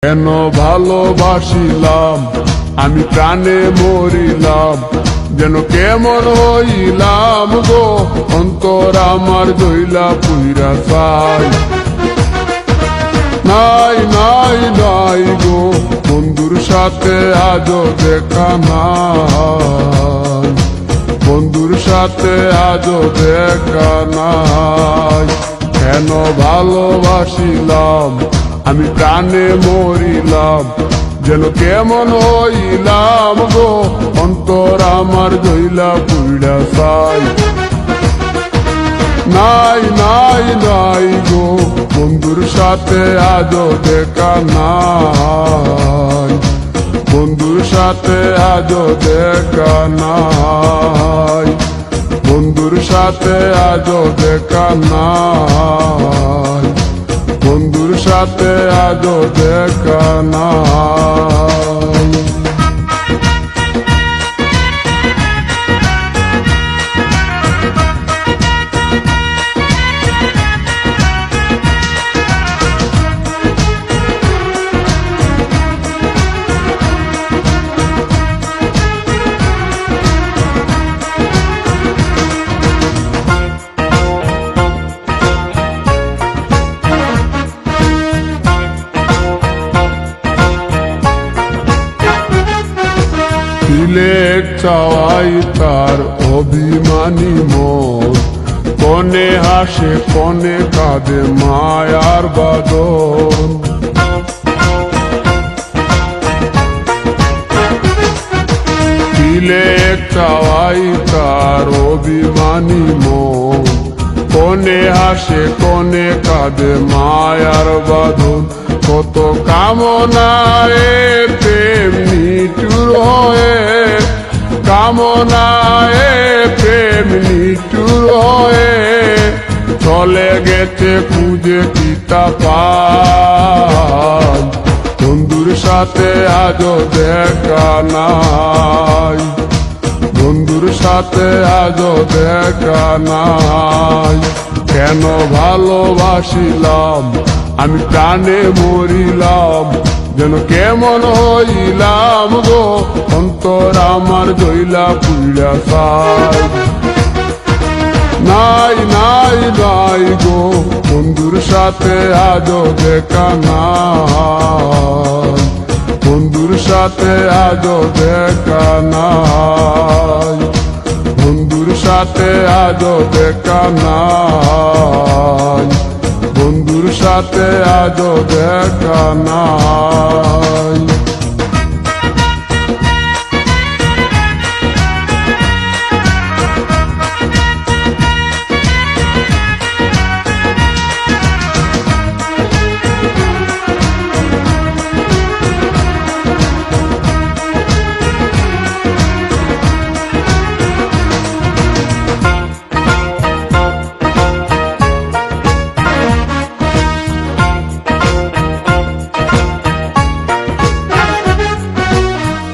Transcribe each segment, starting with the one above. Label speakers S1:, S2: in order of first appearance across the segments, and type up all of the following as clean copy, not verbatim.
S1: কেন ভালোবাসিলাম আমি প্রাণে মরিলাম, যেন কেমন হইলাম গো, অন্তর আমার জইলা পুইরা চাই। নাই নাই নাই গো, বন্ধুর সাথে আজও দেখা নাই, বন্ধুর সাথে আজও দেখা নাই। কেন ভালোবাসিলাম আমি প্রাণে মরিলাম, যেন কেমন হইলাম গো, অন্তর আমার জইলা পুইরা চাই। নাই নাই নাই গো, বন্ধুর সাথে আজও দেখা নাই, বন্ধুর সাথে আজও দেখা নাই, বন্ধুর সাথে আজও দেখা নাই, বন্ধুর সাথে আজও দেখা নাই। তিলেক চাওয়াই তার অভিমানী মন, কনে হাসে কনে কাঁদে মায়ার বাদন। তিলেক চাওয়াই তার অভিমানী মন, কনে হাসে কনে কাঁদে মায়ার বাদন। কত কামনায় প্রেম নিঠুর হয়ে, কামনায় প্রেম নিঠুর হয়ে, চলে গেছে খুঁজে কিতা পাই। বন্ধুর সাথে আজও দেখা নাই, বন্ধুর সাথে আজও দেখা নাই। কেন ভালোবাসিলাম আমি প্রাণে মরিলাম, যেন কেমন হইলাম গো, অন্তর আমার জইলা পুইরা চাই। নাই নাই নাই গো, বন্ধুর সাথে আজও দেখা নাই, বন্ধুর সাথে আজও দেখা নাই, বন্ধুর সাথে আজও দেখা নাই, বন্ধুর সাথে আজও দেখা নাই।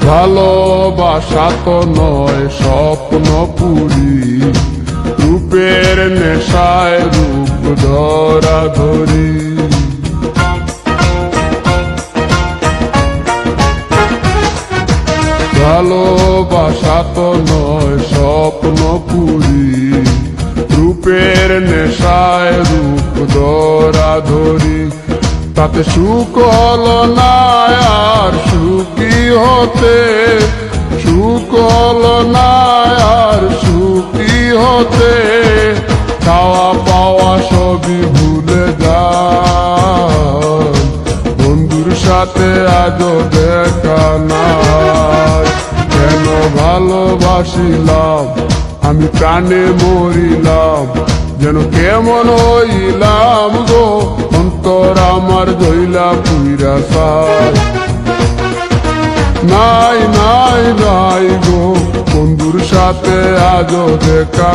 S1: ভালোবাসা তো নয় স্বপ্ন পুরি, রূপের নেশায় রূপ ধরা ধরি। ভালোবাসা তো নয় স্বপ্ন পুরি, রূপের নেশায় রূপ ধরা ধরি। তাতে সুখ হলো না আর সুখী হতে, সুখ হলো না আর সুখী হতে, খাওয়া পাওয়া সবই ভুলে যায়। বন্ধুর সাথে আজও দেখা নাই। কেন ভালোবাসিলাম আমি প্রাণে মরিলাম, যেন কেমন হইলাম গো, অন্তর আমার জইলা পুইরা চাই। নাই নাই নাই গো, বন্ধুর সাথে আজও দেখা